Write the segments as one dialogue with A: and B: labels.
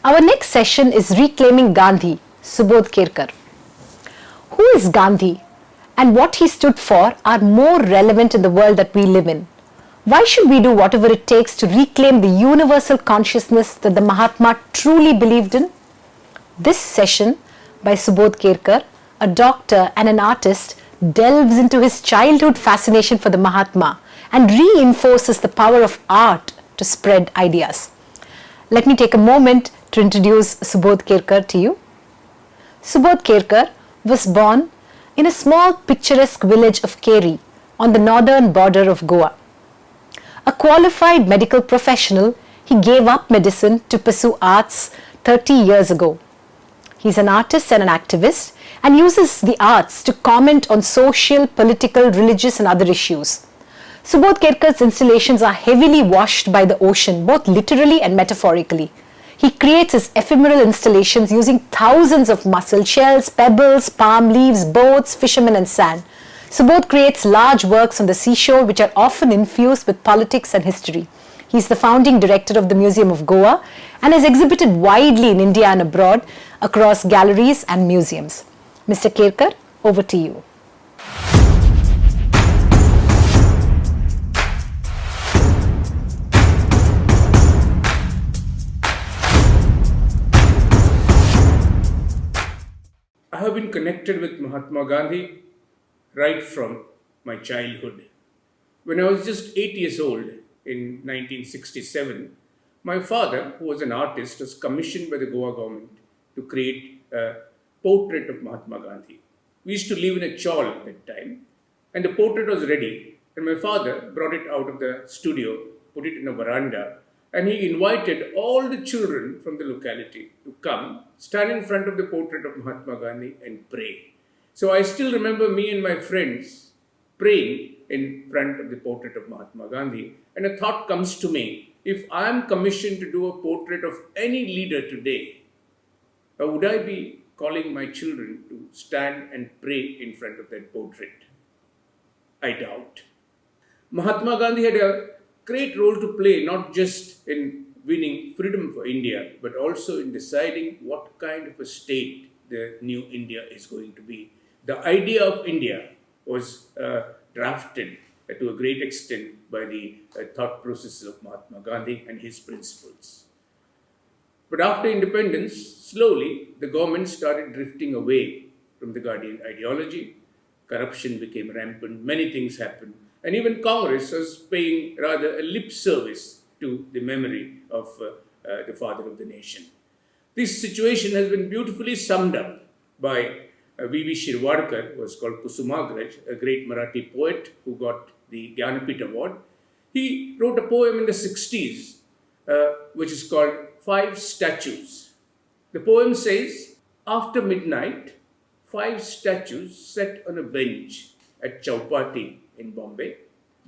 A: Our next session is Reclaiming Gandhi, Subodh Kerkar. Who is Gandhi and what he stood for are more relevant in the world that we live in. Why should we do whatever it takes to reclaim the universal consciousness that the Mahatma truly believed in? This session by Subodh Kerkar, a doctor and an artist, delves into his childhood fascination for the Mahatma and reinforces the power of art to spread ideas. Let me take a moment to introduce Subodh Kerkar to you. Subodh Kerkar was born in a small picturesque village of Keri on the northern border of Goa. A qualified medical professional, he gave up medicine to pursue arts 30 years ago. He's an artist and an activist and uses the arts to comment on social, political, religious and other issues. Subodh Kerkar's installations are heavily washed by the ocean, both literally and metaphorically. He creates his ephemeral installations using thousands of mussel shells, pebbles, palm leaves, boats, fishermen and sand. Subodh creates large works on the seashore which are often infused with politics and history. He is the founding director of the Museum of Goa and has exhibited widely in India and abroad across galleries and museums. Mr. Kerkar, over to you.
B: I have been connected with Mahatma Gandhi right from my childhood. When I was just 8 years old in 1967, my father, who was an artist, was commissioned by the Goa government to create a portrait of Mahatma Gandhi. We used to live in a chawl at that time, and the portrait was ready. And my father brought it out of the studio, put it in a veranda, and he invited all the children from the locality to come, stand in front of the portrait of Mahatma Gandhi and pray. So I still remember me and my friends praying in front of the portrait of Mahatma Gandhi, and a thought comes to me, if I am commissioned to do a portrait of any leader today, would I be calling my children to stand and pray in front of that portrait? I doubt. Mahatma Gandhi had a great role to play, not just in winning freedom for India, but also in deciding what kind of a state the new India is going to be. The idea of India was drafted to a great extent by the thought processes of Mahatma Gandhi and his principles. But after independence, slowly the government started drifting away from the Gandhian ideology. Corruption became rampant, many things happened. And even Congress was paying rather a lip service to the memory of the father of the nation. This situation has been beautifully summed up by V.V. Shirwadkar, who was called Kusumagraj, a great Marathi poet who got the Jnanapith Award. He wrote a poem in the 60s, which is called Five Statues. The poem says, after midnight, 5 statues sat on a bench at Chowpatty in Bombay.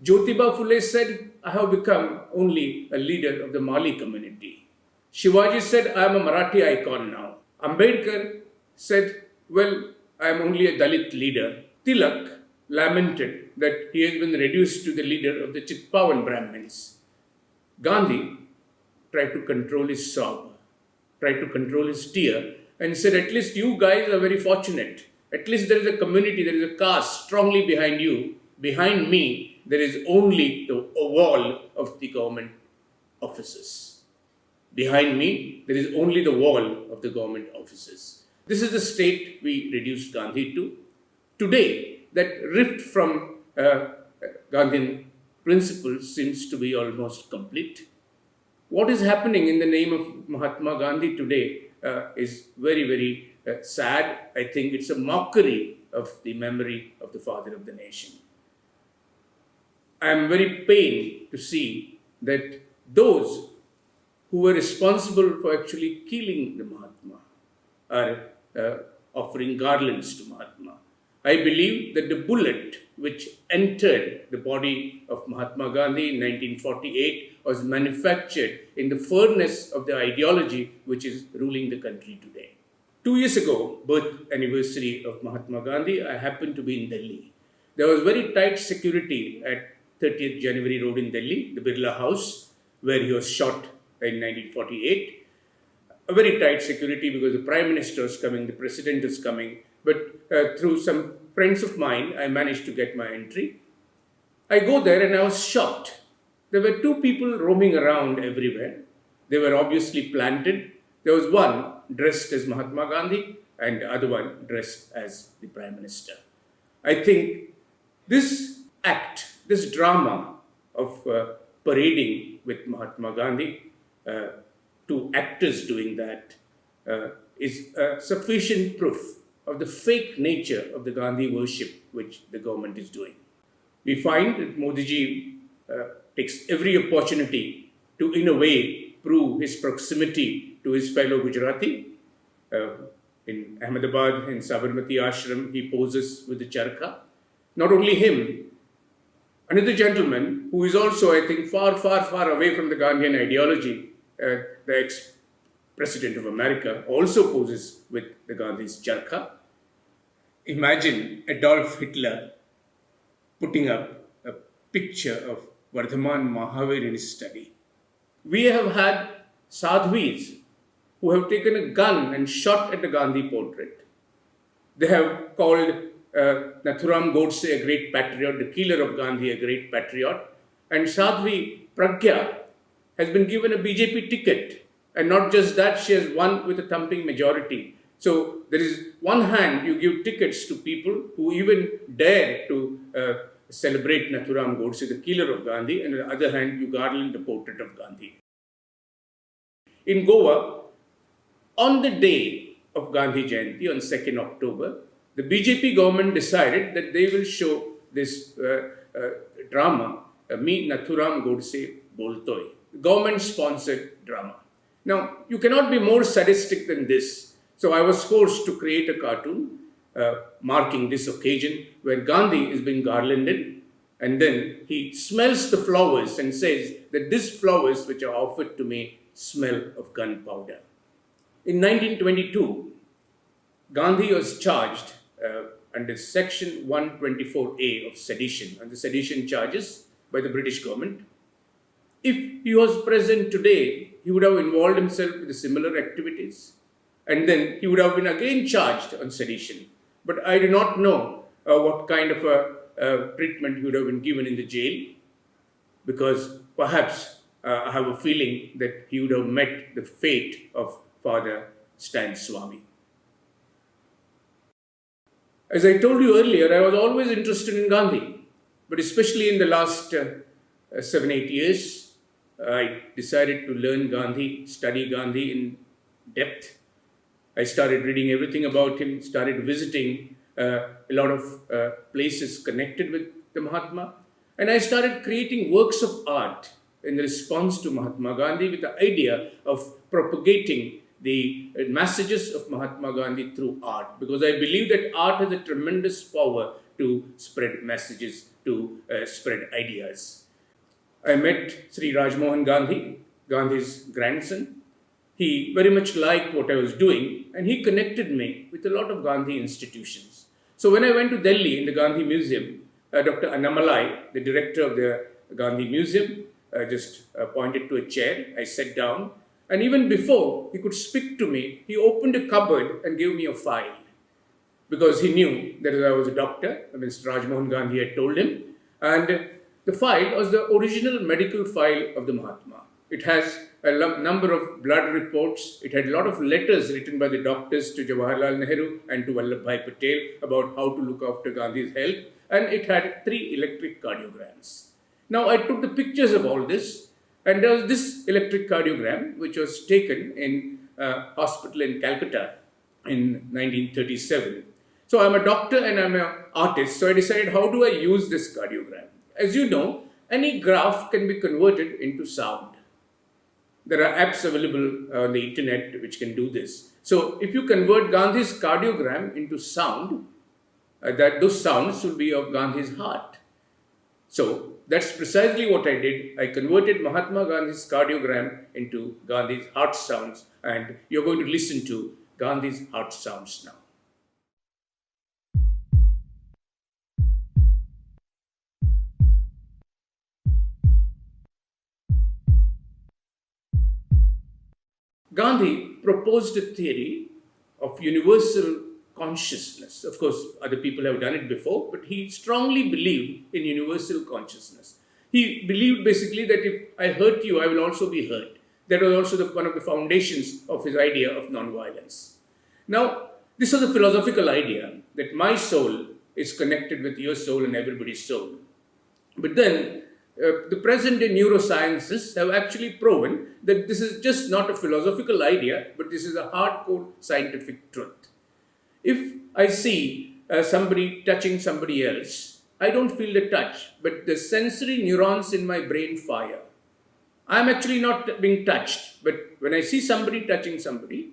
B: Jyotiba Phule said, I have become only a leader of the Mali community. Shivaji said, I am a Marathi icon now. Ambedkar said, well, I am only a Dalit leader. Tilak lamented that he has been reduced to the leader of the Chitpavan Brahmins. Gandhi tried to control his sob, tried to control his tear, and said, at least you guys are very fortunate. At least there is a community, there is a caste strongly behind you. Behind me, there is only a wall of the government offices. Behind me, there is only the wall of the government offices. This is the state we reduced Gandhi to. Today, that rift from Gandhian principles seems to be almost complete. What is happening in the name of Mahatma Gandhi today is very, very sad. I think it's a mockery of the memory of the father of the nation. I am very pained to see that those who were responsible for actually killing the Mahatma are offering garlands to Mahatma. I believe that the bullet which entered the body of Mahatma Gandhi in 1948 was manufactured in the furnace of the ideology which is ruling the country today. 2 years ago, birth anniversary of Mahatma Gandhi, I happened to be in Delhi. There was very tight security at 30th January Road in Delhi, the Birla House, where he was shot in 1948. a very tight security because the Prime Minister is coming, the President is coming. But through some friends of mine, I managed to get my entry. I go there and I was shocked. There were two people roaming around everywhere. They were obviously planted. There was one dressed as Mahatma Gandhi and the other one dressed as the Prime Minister. I think this act, this drama of parading with Mahatma Gandhi, two actors doing that, is sufficient proof of the fake nature of the Gandhi worship which the government is doing. We find that Modi ji takes every opportunity to, in a way, prove his proximity to his fellow Gujarati. In Ahmedabad, in Sabarmati Ashram, he poses with the charkha. Not only him, another gentleman who is also, I think, far, far, far away from the Gandhian ideology, the ex-president of America, also poses with the Gandhi's charkha. Imagine Adolf Hitler putting up a picture of Vardhaman Mahavir in his study. We have had sadhvis who have taken a gun and shot at the Gandhi portrait. They have called Nathuram Godse a great patriot, the killer of Gandhi a great patriot, and Sadhvi Pragya has been given a BJP ticket, and not just that, she has won with a thumping majority. So there is one hand you give tickets to people who even dare to celebrate Nathuram Godse, the killer of Gandhi, and on the other hand you garland the portrait of Gandhi. In Goa, on the day of Gandhi Jayanti, on 2nd October, the BJP government decided that they will show this drama, Me Nathuram Godse Boltoi, government-sponsored drama. Now, you cannot be more sadistic than this. So I was forced to create a cartoon marking this occasion where Gandhi is being garlanded, and then he smells the flowers and says that these flowers which are offered to me smell of gunpowder. In 1922, Gandhi was charged under Section 124A of sedition, and the sedition charges by the British government. If he was present today, he would have involved himself with the similar activities, and then he would have been again charged on sedition. But I do not know what kind of a treatment he would have been given in the jail, because perhaps I have a feeling that he would have met the fate of Father Stan Swami. As I told you earlier, I was always interested in Gandhi, but especially in the last 7-8 years, I decided to learn Gandhi, study Gandhi in depth. I started reading everything about him, started visiting a lot of places connected with the Mahatma, and I started creating works of art in response to Mahatma Gandhi with the idea of propagating the messages of Mahatma Gandhi through art, because I believe that art has a tremendous power to spread messages, to spread ideas. I met Sri Rajmohan Gandhi, Gandhi's grandson. He very much liked what I was doing, and he connected me with a lot of Gandhi institutions. So when I went to Delhi in the Gandhi Museum, Dr. Annamalai, the director of the Gandhi Museum, just pointed to a chair. I sat down, and even before he could speak to me, he opened a cupboard and gave me a file, because he knew that I was a doctor, Mr. Rajmohan Gandhi had told him, and the file was the original medical file of the Mahatma. It has a number of blood reports. It had a lot of letters written by the doctors to Jawaharlal Nehru and to Vallabhbhai Patel about how to look after Gandhi's health. And it had 3 electric cardiograms. Now, I took the pictures of all this, and there was this electric cardiogram which was taken in a hospital in Calcutta in 1937. So I'm a doctor and I'm an artist, so I decided, how do I use this cardiogram? As you know, any graph can be converted into sound. There are apps available on the internet which can do this. So if you convert Gandhi's cardiogram into sound, those sounds will be of Gandhi's heart. So that's precisely what I did. I converted Mahatma Gandhi's cardiogram into Gandhi's heart sounds, and you're going to listen to Gandhi's heart sounds now. Gandhi proposed a theory of universal consciousness. Of course, other people have done it before, but he strongly believed in universal consciousness. He believed basically that if I hurt you, I will also be hurt. That was also one of the foundations of his idea of nonviolence. Now, this was a philosophical idea that my soul is connected with your soul and everybody's soul. But then, the present day neurosciences have actually proven that this is just not a philosophical idea, but this is a hardcore scientific truth. If I see somebody touching somebody else, I don't feel the touch, but the sensory neurons in my brain fire. I'm actually not being touched, but when I see somebody touching somebody,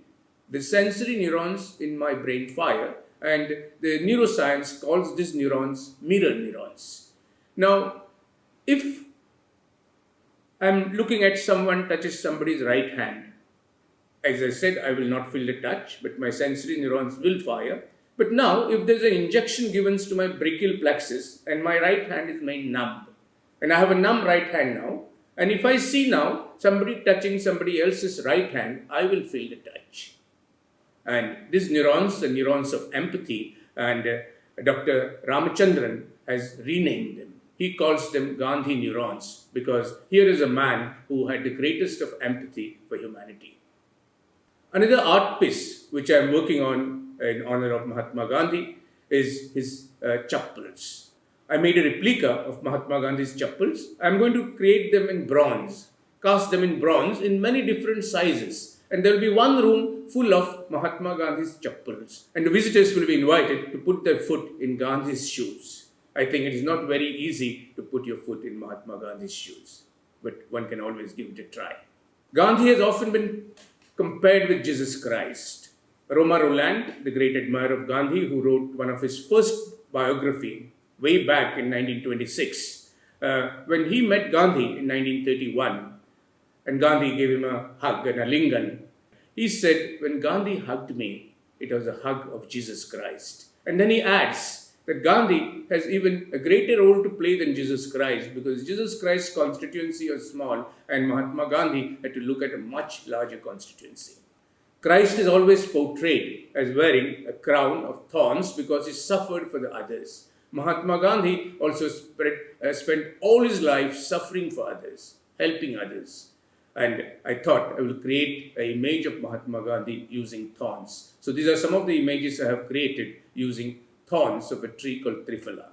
B: the sensory neurons in my brain fire, and the neuroscience calls these neurons mirror neurons. Now, if I'm looking at someone touches somebody's right hand, as I said, I will not feel the touch, but my sensory neurons will fire. But now, if there's an injection given to my brachial plexus and my right hand is made numb, and I have a numb right hand now, and if I see now somebody touching somebody else's right hand, I will feel the touch. And these neurons, the neurons of empathy, and Dr. Ramachandran has renamed them. He calls them Gandhi neurons because here is a man who had the greatest of empathy for humanity. Another art piece which I am working on in honor of Mahatma Gandhi is his chappals. I made a replica of Mahatma Gandhi's chappals. I am going to create them in bronze, cast them in bronze in many different sizes. And there will be one room full of Mahatma Gandhi's chappals. And the visitors will be invited to put their foot in Gandhi's shoes. I think it is not very easy to put your foot in Mahatma Gandhi's shoes, but one can always give it a try. Gandhi has often been compared with Jesus Christ. Roma Roland, the great admirer of Gandhi, who wrote one of his first biography way back in 1926, when he met Gandhi in 1931, and Gandhi gave him a hug and a lingan, he said, when Gandhi hugged me, it was a hug of Jesus Christ. And then he adds that Gandhi has even a greater role to play than Jesus Christ because Jesus Christ's constituency was small and Mahatma Gandhi had to look at a much larger constituency. Christ is always portrayed as wearing a crown of thorns because he suffered for the others. Mahatma Gandhi also spent all his life suffering for others, helping others. And I thought I will create an image of Mahatma Gandhi using thorns. So these are some of the images I have created using thorns of a tree called Triphala.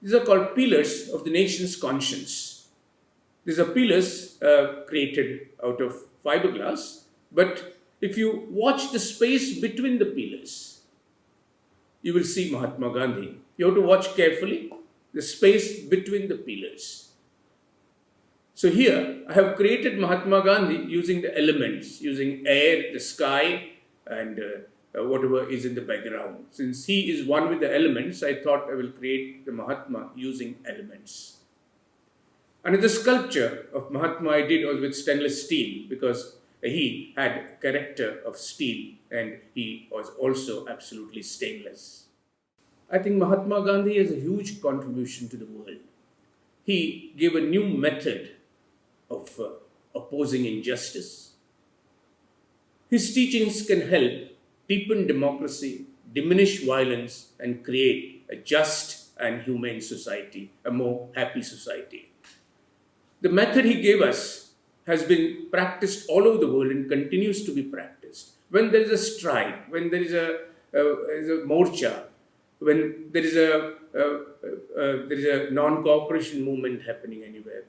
B: These are called pillars of the nation's conscience. These are pillars created out of fiberglass, but if you watch the space between the pillars, you will see Mahatma Gandhi. You have to watch carefully the space between the pillars. So here, I have created Mahatma Gandhi using the elements, using air, the sky, and whatever is in the background. Since he is one with the elements, I thought I will create the Mahatma using elements. Another sculpture of Mahatma I did was with stainless steel because he had character of steel and he was also absolutely stainless. I think Mahatma Gandhi has a huge contribution to the world. He gave a new method of opposing injustice. His teachings can help deepen democracy, diminish violence, and create a just and humane society, a more happy society. The method he gave us has been practiced all over the world and continues to be practiced. When there is a strike, when there is a morcha, when there is a non-cooperation movement happening anywhere,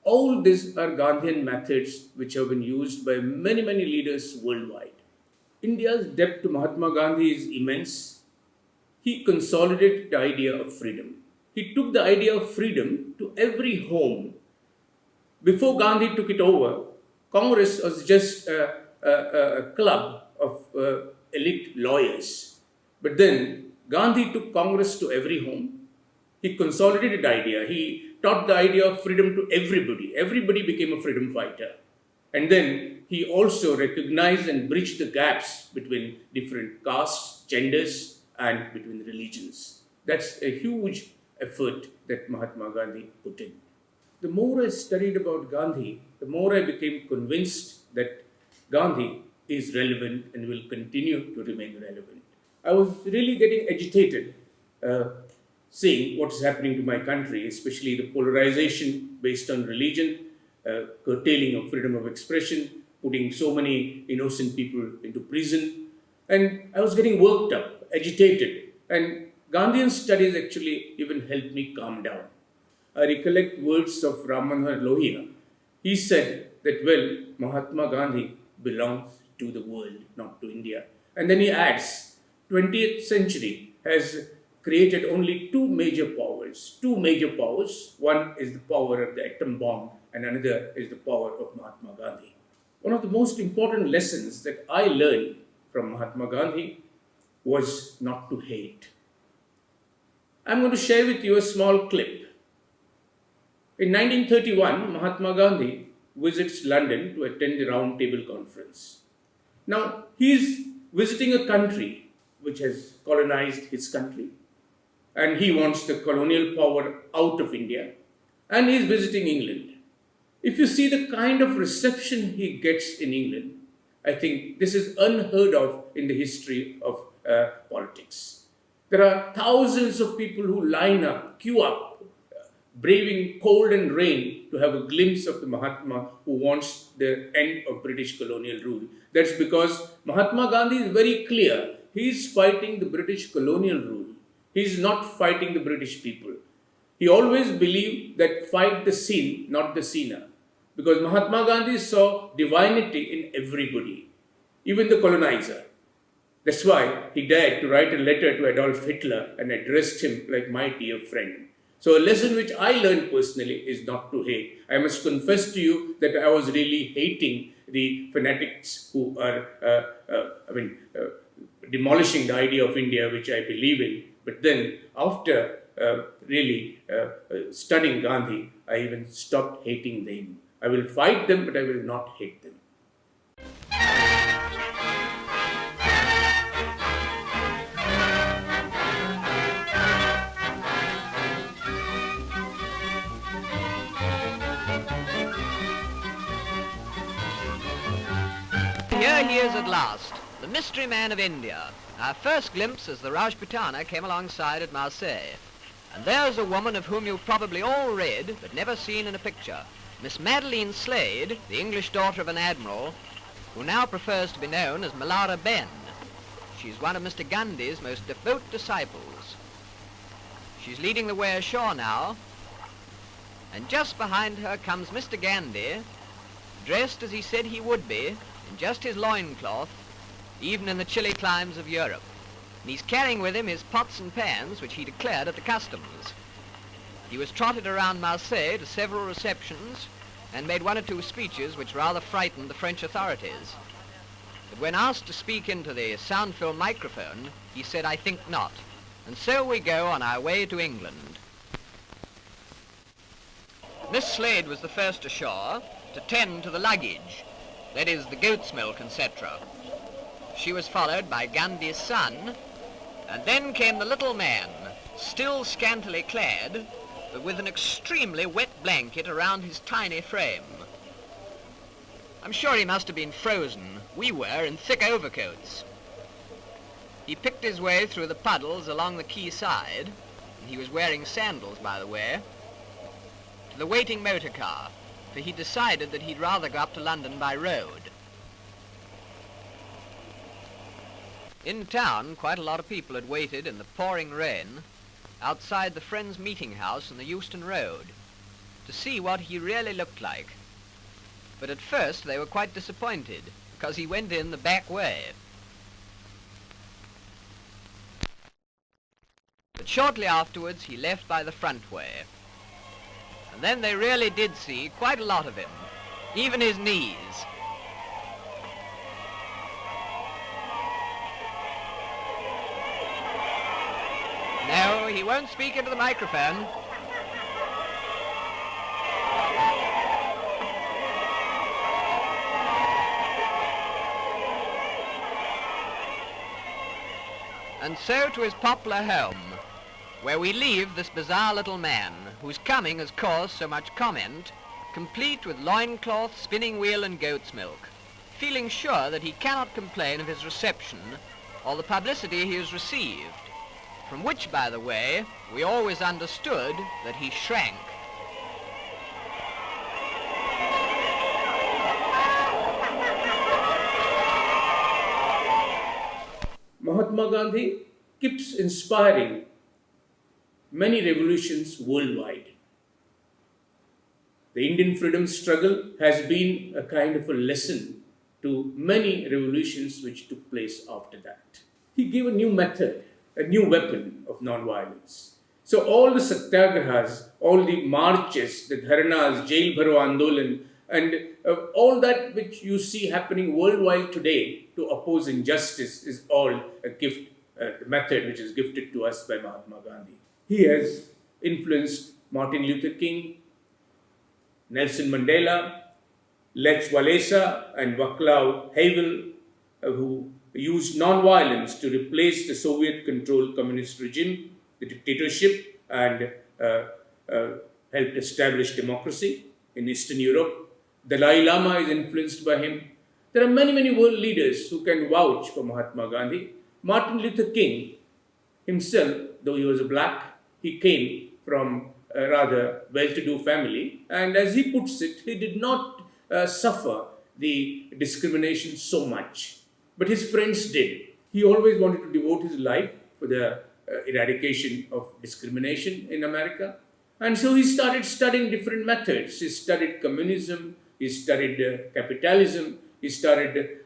B: all these are Gandhian methods which have been used by many, many leaders worldwide. India's debt to Mahatma Gandhi is immense. He consolidated the idea of freedom. He took the idea of freedom to every home. Before Gandhi took it over, Congress was just a club of elite lawyers. But then Gandhi took Congress to every home. He consolidated the idea. He taught the idea of freedom to everybody. Everybody became a freedom fighter. And then he also recognized and bridged the gaps between different castes, genders, and between religions. That's a huge effort that Mahatma Gandhi put in. The more I studied about Gandhi, the more I became convinced that Gandhi is relevant and will continue to remain relevant. I was really getting agitated seeing what's happening to my country, especially the polarization based on religion, curtailing of freedom of expression, putting so many innocent people into prison. And I was getting worked up, agitated. And Gandhian studies actually even helped me calm down. I recollect words of Ram Manohar Lohia. He said that, well, Mahatma Gandhi belongs to the world, not to India. And then he adds, 20th century has created only two major powers. Two major powers. One is the power of the atom bomb and another is the power of Mahatma Gandhi. One of the most important lessons that I learned from Mahatma Gandhi was not to hate. I'm going to share with you a small clip. In 1931, Mahatma Gandhi visits London to attend the Round Table Conference. Now, he is visiting a country which has colonized his country, and he wants the colonial power out of India, and he is visiting England. If you see the kind of reception he gets in England, I think this is unheard of in the history of politics. There are thousands of people who line up, queue up, braving cold and rain to have a glimpse of the Mahatma who wants the end of British colonial rule. That's because Mahatma Gandhi is very clear. He is fighting the British colonial rule. He is not fighting the British people. He always believed that fight the seen, not the sinner. Because Mahatma Gandhi saw divinity in everybody, even the colonizer. That's why he dared to write a letter to Adolf Hitler and addressed him like my dear friend. So a lesson which I learned personally is not to hate. I must confess to you that I was really hating the fanatics who are, demolishing the idea of India, which I believe in. But then, after studying Gandhi, I even stopped hating them. I will fight them, but I will not hate them.
C: Here he is at last, the mystery man of India. Our first glimpse as the Rajputana came alongside at Marseille. And there's a woman of whom you've probably all read, but never seen in a picture. Miss Madeline Slade, the English daughter of an admiral, who now prefers to be known as Malara Ben. She's one of Mr. Gandhi's most devout disciples. She's leading the way ashore now, and just behind her comes Mr. Gandhi, dressed as he said he would be, in just his loincloth, even in the chilly climes of Europe. And he's carrying with him his pots and pans, which he declared at the customs. He was trotted around Marseille to several receptions and made one or two speeches which rather frightened the French authorities. But when asked to speak into the sound-filled microphone, he said, "I think not." And so we go on our way to England. Miss Slade was the first ashore to tend to the luggage, that is, the goat's milk, etc. She was followed by Gandhi's son, and then came the little man, still scantily clad, but with an extremely wet blanket around his tiny frame. I'm sure he must have been frozen. We were in thick overcoats. He picked his way through the puddles along the quay side, and he was wearing sandals, by the way, to the waiting motor car, for he decided that he'd rather go up to London by road. In town, quite a lot of people had waited in the pouring rain outside the Friends Meeting House on the Euston Road to see what he really looked like. But at first they were quite disappointed because he went in the back way. But shortly afterwards he left by the front way. And then they really did see quite a lot of him, even his knees. No, he won't speak into the microphone. And so to his poplar home, where we leave this bizarre little man, whose coming has caused so much comment, complete with loincloth, spinning wheel and goat's milk, feeling sure that he cannot complain of his reception or the publicity he has received, from which, by the way, we always understood that he shrank.
B: Mahatma Gandhi keeps inspiring many revolutions worldwide. The Indian freedom struggle has been a kind of a lesson to many revolutions which took place after that. He gave a new method, a new weapon of non-violence. So all the satyagrahas, all the marches, the dharnas, jail bharo andolan, and all that which you see happening worldwide today to oppose injustice is all a gift, a method which is gifted to us by Mahatma Gandhi. He has influenced Martin Luther King, Nelson Mandela, Lech Walesa and Vaclav Havel, who used non-violence to replace the Soviet-controlled communist regime, the dictatorship, and helped establish democracy in Eastern Europe. Dalai Lama is influenced by him. There are many, many world leaders who can vouch for Mahatma Gandhi. Martin Luther King himself, though he was a black, he came from a rather well-to-do family, and as he puts it, he did not suffer the discrimination so much, but his friends did. He always wanted to devote his life for the eradication of discrimination in America, and so he started studying different methods. He studied communism, he studied capitalism, he started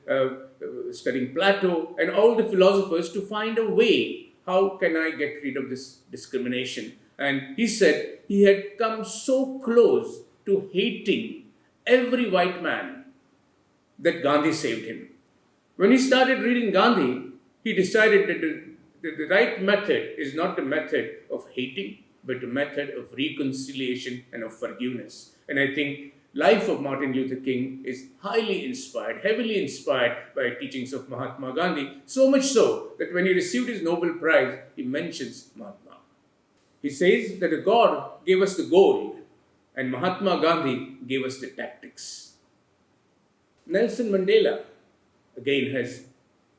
B: studying Plato and all the philosophers to find a way, how can I get rid of this discrimination? And he said he had come so close to hating every white man that Gandhi saved him. When he started reading Gandhi, he decided that the right method is not the method of hating, but the method of reconciliation and of forgiveness. And I think life of Martin Luther King is highly inspired, heavily inspired by teachings of Mahatma Gandhi, so much so that when he received his Nobel Prize, he mentions Mahatma. He says that God gave us the goal and Mahatma Gandhi gave us the tactics. Nelson Mandela, again, has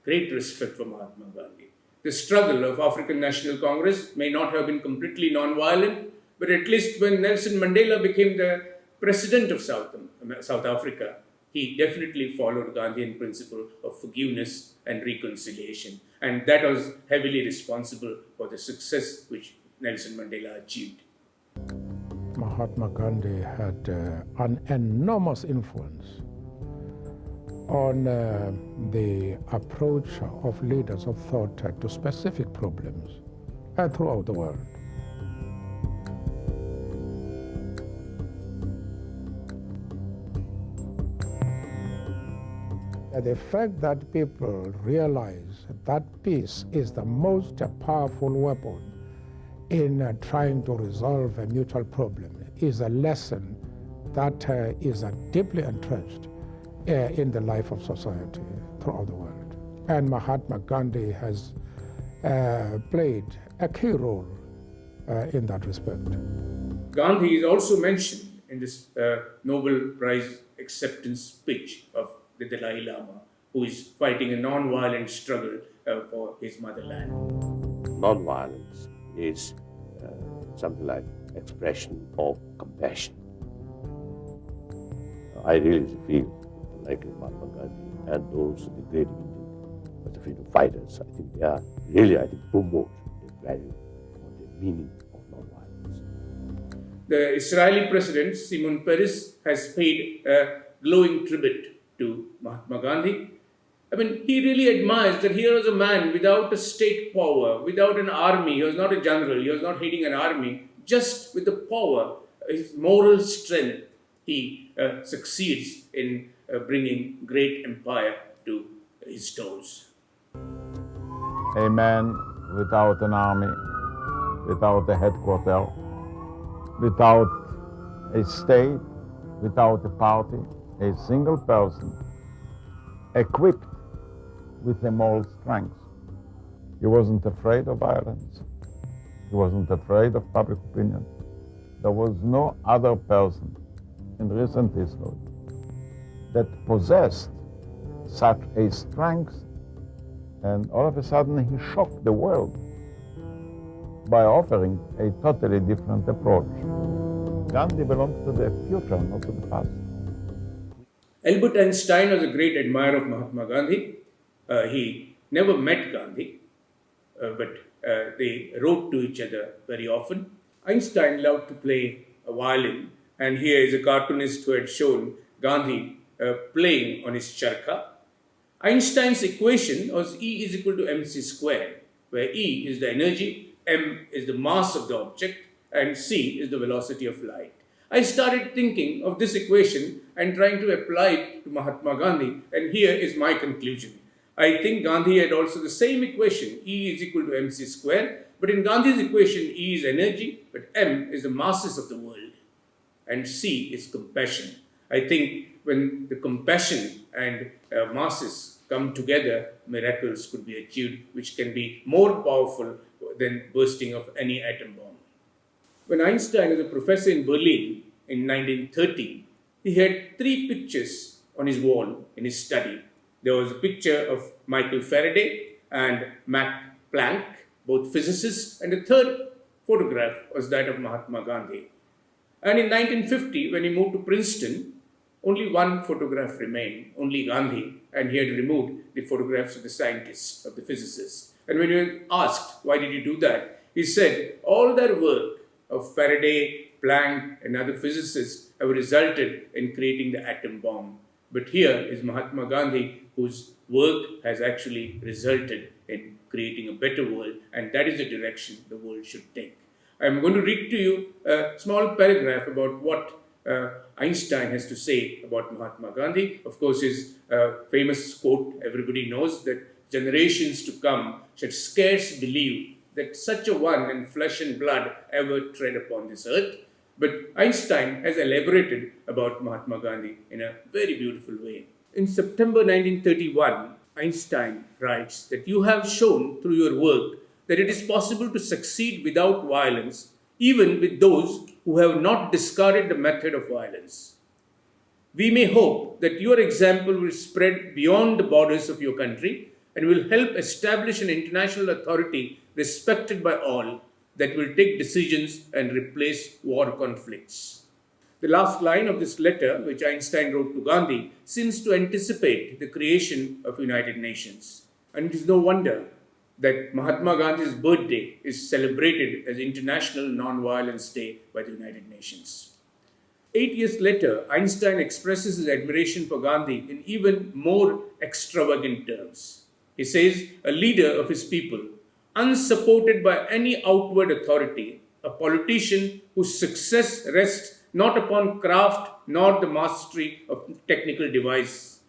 B: great respect for Mahatma Gandhi. The struggle of African National Congress may not have been completely non-violent, but at least when Nelson Mandela became the president of South Africa, he definitely followed Gandhian principle of forgiveness and reconciliation. And that was heavily responsible for the success which Nelson Mandela achieved.
D: Mahatma Gandhi had an enormous influence on the approach of leaders of thought to specific problems throughout the world. The fact that people realize that peace is the most powerful weapon in trying to resolve a mutual problem is a lesson that is deeply entrenched in the life of society throughout the world. And Mahatma Gandhi has played a key role in that respect.
B: Gandhi is also mentioned in this Nobel Prize acceptance speech of the Dalai Lama, who is fighting a non-violent struggle for his motherland.
E: Non-violence is something like expression of compassion. I really feel like Mahatma Gandhi and those the great Indian freedom fighters, I think they are really, promote the value or the meaning of non-violence.
B: The Israeli president, Shimon Peres, has paid a glowing tribute to Mahatma Gandhi. I mean, he really admires that here was a man without a state power, without an army. He was not a general, he was not heading an army. Just with the power, his moral strength, he succeeds in bringing great empire to his toes.
F: A man without an army, without a headquarters, without a state, without a party, a single person equipped with a moral strength He wasn't afraid of violence. He wasn't afraid of public opinion. There was no other person in recent history that possessed such a strength, and all of a sudden he shocked the world by offering a totally different approach. Gandhi belongs to the future, not to the past.
B: Albert Einstein was a great admirer of Mahatma Gandhi. He never met Gandhi, but they wrote to each other very often. Einstein loved to play a violin, and here is a cartoonist who had shown Gandhi playing on his charkha. Einstein's equation was E is equal to mc squared, where E is the energy, m is the mass of the object, and c is the velocity of light. I started thinking of this equation and trying to apply it to Mahatma Gandhi, and here is my conclusion. I think Gandhi had also the same equation, E is equal to mc squared, but in Gandhi's equation, E is energy, but m is the masses of the world, and c is compassion. I think when the compassion and masses come together, miracles could be achieved, which can be more powerful than bursting of any atom bomb. When Einstein was a professor in Berlin in 1930, he had 3 pictures on his wall in his study. There was a picture of Michael Faraday and Max Planck, both physicists, and the third photograph was that of Mahatma Gandhi. And in 1950, when he moved to Princeton, only one photograph remained, only Gandhi, and he had removed the photographs of the scientists, of the physicists. And when he was asked, why did he do that? He said, all their work of Faraday, Planck, and other physicists have resulted in creating the atom bomb. But here is Mahatma Gandhi, whose work has actually resulted in creating a better world, and that is the direction the world should take. I'm going to read to you a small paragraph about what Einstein has to say about Mahatma Gandhi. Of course, his famous quote everybody knows, that generations to come should scarce believe that such a one in flesh and blood ever tread upon this earth. But Einstein has elaborated about Mahatma Gandhi in a very beautiful way. In September 1931, Einstein writes that you have shown through your work that it is possible to succeed without violence, even with those who have not discarded the method of violence. We may hope that your example will spread beyond the borders of your country and will help establish an international authority respected by all that will take decisions and replace war conflicts. The last line of this letter, which Einstein wrote to Gandhi, seems to anticipate the creation of United Nations. And it is no wonder that Mahatma Gandhi's birthday is celebrated as International Non-Violence Day by the United Nations. 8 years later, Einstein expresses his admiration for Gandhi in even more extravagant terms. He says, a leader of his people, unsupported by any outward authority, a politician whose success rests not upon craft nor the mastery of technical device,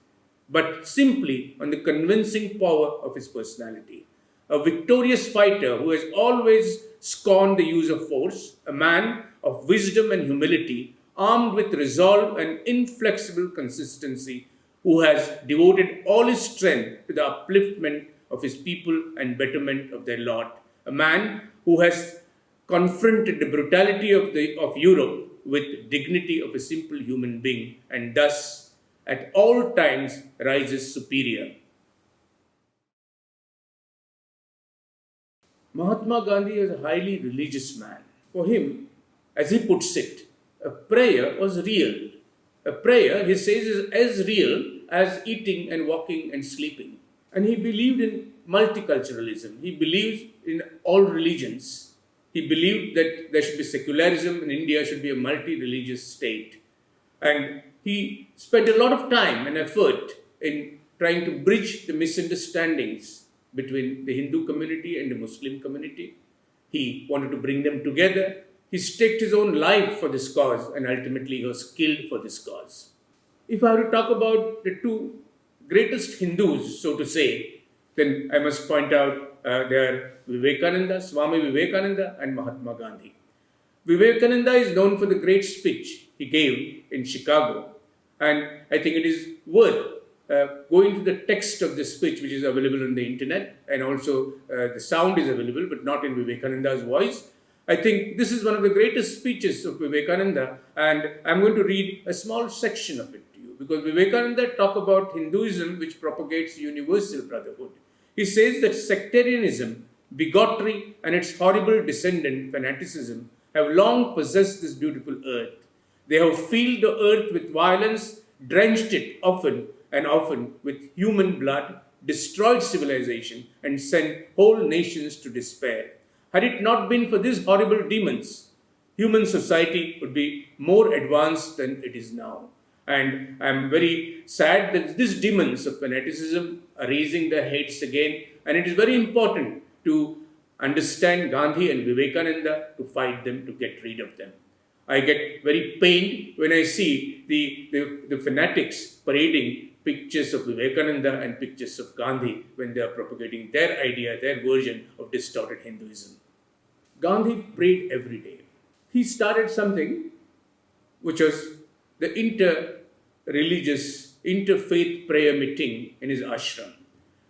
B: but simply on the convincing power of his personality. A victorious fighter who has always scorned the use of force, a man of wisdom and humility, armed with resolve and inflexible consistency, who has devoted all his strength to the upliftment of his people and betterment of their lot. A man who has confronted the brutality of Europe with dignity of a simple human being, and thus at all times rises superior. Mahatma Gandhi was a highly religious man. For him, as he puts it, a prayer was real. A prayer, he says, is as real as eating and walking and sleeping. And he believed in multiculturalism. He believes in all religions. He believed that there should be secularism and India should be a multi-religious state. And he spent a lot of time and effort in trying to bridge the misunderstandings between the Hindu community and the Muslim community. He wanted to bring them together. He staked his own life for this cause, and ultimately he was killed for this cause. If I were to talk about the 2 greatest Hindus, so to say, then I must point out they are Vivekananda, Swami Vivekananda, and Mahatma Gandhi. Vivekananda is known for the great speech he gave in Chicago, and I think it is worth go into the text of the speech, which is available on the internet, and also the sound is available, but not in Vivekananda's voice. I think this is one of the greatest speeches of Vivekananda, and I'm going to read a small section of it to you, because Vivekananda talks about Hinduism, which propagates universal brotherhood. He says that sectarianism, bigotry, and its horrible descendant, fanaticism, have long possessed this beautiful earth. They have filled the earth with violence, drenched it often and often with human blood, destroyed civilization, and sent whole nations to despair. Had it not been for these horrible demons, human society would be more advanced than it is now. And I'm very sad that these demons of fanaticism are raising their heads again. And it is very important to understand Gandhi and Vivekananda to fight them, to get rid of them. I get very pained when I see the fanatics parading pictures of Vivekananda and pictures of Gandhi when they are propagating their idea, their version of distorted Hinduism. Gandhi prayed every day. He started something which was the inter-religious, interfaith prayer meeting in his ashram.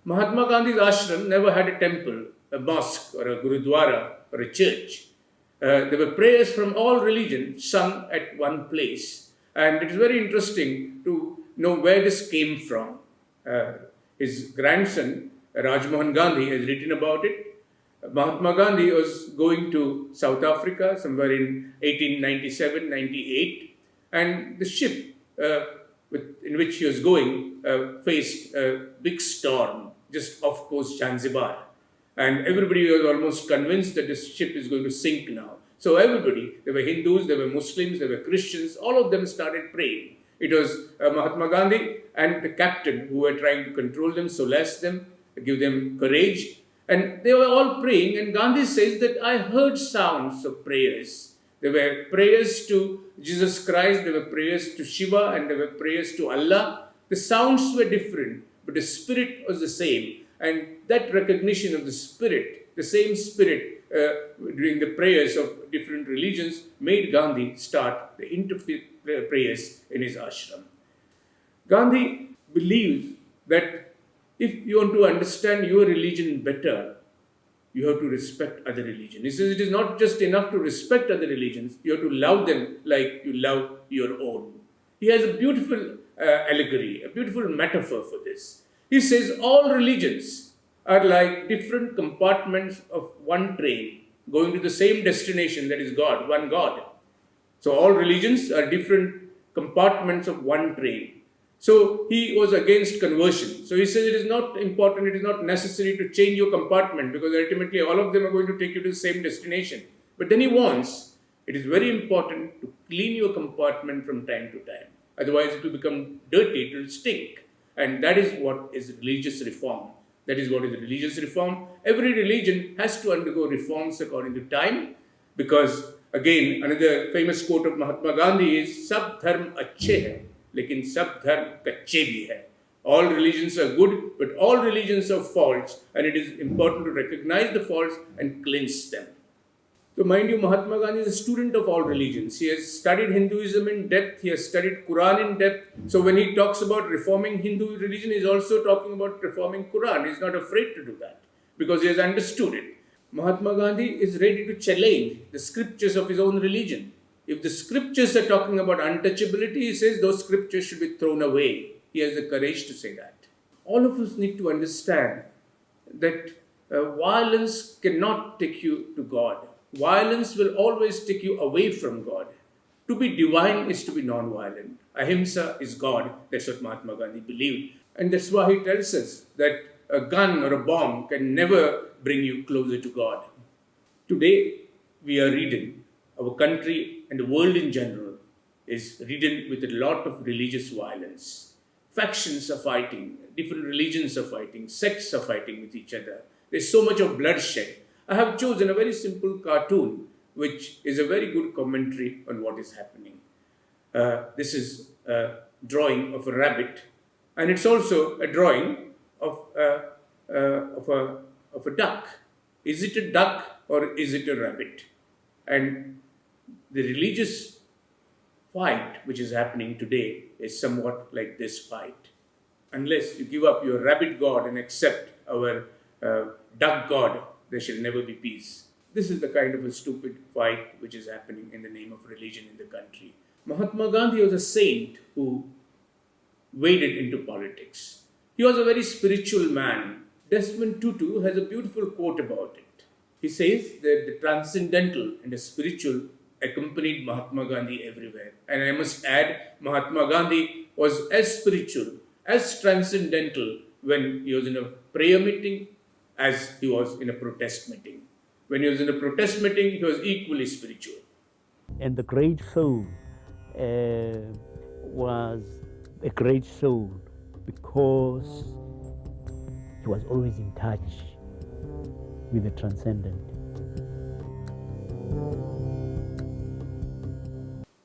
B: Mahatma Gandhi's ashram never had a temple, a mosque, or a gurudwara, or a church. There were prayers from all religions sung at one place. And it is very interesting to know where this came from. His grandson, Rajmohan Gandhi, has written about it. Mahatma Gandhi was going to South Africa somewhere in 1897-98, and the ship in which he was going faced a big storm just off coast Zanzibar. And everybody was almost convinced that this ship is going to sink now. So everybody, there were Hindus, there were Muslims, there were Christians, all of them started praying. It was Mahatma Gandhi and the captain who were trying to control them, solace them, give them courage. And they were all praying, and Gandhi says that I heard sounds of prayers. There were prayers to Jesus Christ, there were prayers to Shiva, and there were prayers to Allah. The sounds were different, but the spirit was the same. And that recognition of the spirit, the same spirit during the prayers of different religions, made Gandhi start the interfaith prayers in his ashram. Gandhi believes that if you want to understand your religion better, you have to respect other religions. He says it is not just enough to respect other religions, you have to love them like you love your own. He has a beautiful allegory, a beautiful metaphor for this. He says all religions are like different compartments of one train going to the same destination, that is God, one God. So all religions are different compartments of one train. So he was against conversion. So he says it is not important, it is not necessary to change your compartment because ultimately all of them are going to take you to the same destination. But then he warns, it is very important to clean your compartment from time to time. Otherwise it will become dirty, it will stink. And that is what is religious reform. That is what is religious reform. Every religion has to undergo reforms according to time because, again, another famous quote of Mahatma Gandhi is, Sab dharm achhe hai, lekin sab dharm kacche bhi hai. All religions are good, but all religions are false, and it is important to recognize the faults and cleanse them. So mind you, Mahatma Gandhi is a student of all religions. He has studied Hinduism in depth. He has studied Quran in depth. So when he talks about reforming Hindu religion, he is also talking about reforming Quran. He is not afraid to do that because he has understood it. Mahatma Gandhi is ready to challenge the scriptures of his own religion. If the scriptures are talking about untouchability, he says those scriptures should be thrown away. He has the courage to say that. All of us need to understand that violence cannot take you to God. Violence will always take you away from God. To be divine is to be non-violent. Ahimsa is God. That's what Mahatma Gandhi believed. And that's why he tells us that a gun or a bomb can never bring you closer to God. Today, we are ridden, our country and the world in general is ridden with a lot of religious violence. Factions are fighting, different religions are fighting, sects are fighting with each other. There's so much of bloodshed. I have chosen a very simple cartoon, which is a very good commentary on what is happening. This is a drawing of a rabbit, and it's also a drawing of a duck. Is it a duck or is it a rabbit? And the religious fight which is happening today is somewhat like this fight. Unless you give up your rabbit god and accept our duck god, there shall never be peace. This is the kind of a stupid fight which is happening in the name of religion in the country. Mahatma Gandhi was a saint who waded into politics. He was a very spiritual man. Desmond Tutu has a beautiful quote about it. He says that the transcendental and the spiritual accompanied Mahatma Gandhi everywhere. And I must add, Mahatma Gandhi was as spiritual, as transcendental when he was in a prayer meeting as he was in a protest meeting. When he was in a protest meeting, he was equally spiritual.
G: And the great soul was a great soul because he was always in touch with the transcendent.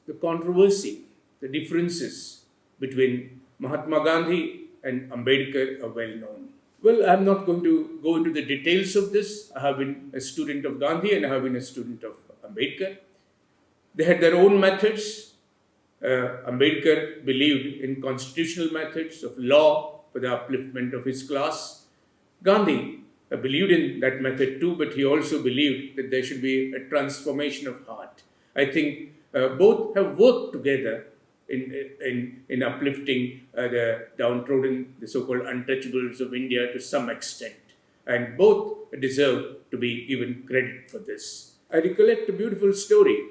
B: The controversy, the differences between Mahatma Gandhi and Ambedkar are well known. Well, I'm not going to go into the details of this. I have been a student of Gandhi and I have been a student of Ambedkar. They had their own methods. Ambedkar believed in constitutional methods of law for the upliftment of his class. Gandhi believed in that method too, but he also believed that there should be a transformation of heart. I think both have worked together in uplifting the downtrodden, the so-called untouchables of India to some extent. And both deserve to be given credit for this. I recollect a beautiful story.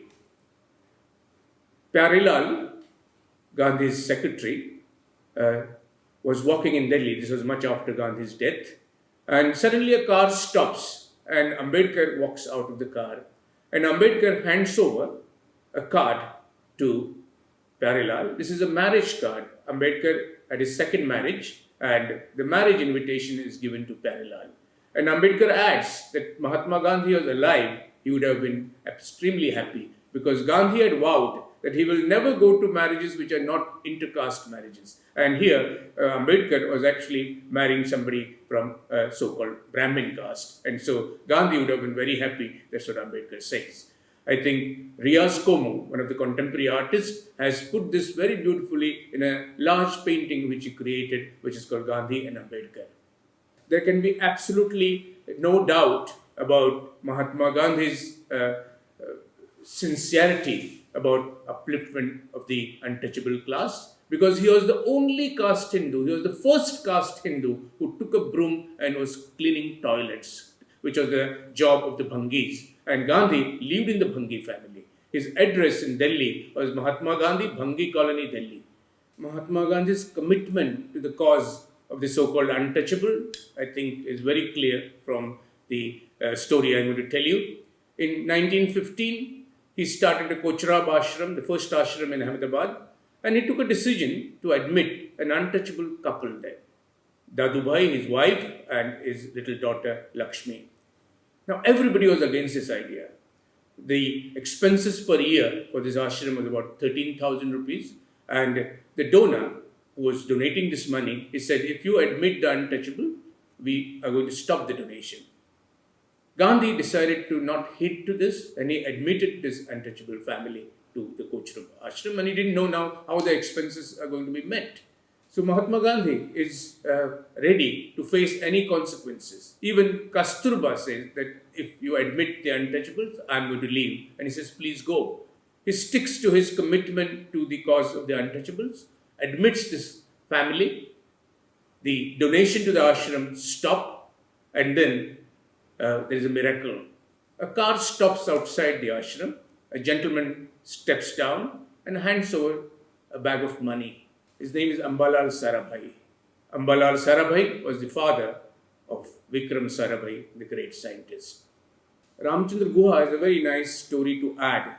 B: Pyarilal, Gandhi's secretary, was walking in Delhi. This was much after Gandhi's death. And suddenly a car stops and Ambedkar walks out of the car. And Ambedkar hands over a card to Pyarilal. This is a marriage card. Ambedkar had his second marriage and the marriage invitation is given to Pyarilal. And Ambedkar adds that Mahatma Gandhi was alive, he would have been extremely happy because Gandhi had vowed that he will never go to marriages which are not intercaste marriages. And here, Ambedkar was actually marrying somebody from so-called Brahmin caste. And so Gandhi would have been very happy. That's what Ambedkar says. I think Riaz Komu, one of the contemporary artists, has put this very beautifully in a large painting which he created, which is called Gandhi and Ambedkar. There can be absolutely no doubt about Mahatma Gandhi's sincerity about upliftment of the untouchable class, because he was the only caste Hindu, he was the first caste Hindu who took a broom and was cleaning toilets, which was the job of the Bhangis. And Gandhi lived in the Bhangi family. His address in Delhi was Mahatma Gandhi, Bhangi Colony, Delhi. Mahatma Gandhi's commitment to the cause of the so-called untouchable, I think, is very clear from the story I'm going to tell you. In 1915, he started a Kochrab ashram, the first ashram in Ahmedabad, and he took a decision to admit an untouchable couple there. Dadubhai, his wife, and his little daughter Lakshmi. Now, everybody was against this idea. The expenses per year for this ashram was about 13,000 rupees, and the donor who was donating this money, he said, if you admit the untouchable, we are going to stop the donation. Gandhi decided to not heed to this, and he admitted this untouchable family to the Kochrab ashram, and he didn't know now how the expenses are going to be met. So Mahatma Gandhi is ready to face any consequences. Even Kasturba says that if you admit the untouchables, I'm going to leave. And he says, please go. He sticks to his commitment to the cause of the untouchables, admits this family, the donation to the ashram stopped, and then there is a miracle. A car stops outside the ashram, a gentleman steps down and hands over a bag of money. His name is Ambalal Sarabhai. Ambalal Sarabhai was the father of Vikram Sarabhai, the great scientist. Ramchandra Guha has a very nice story to add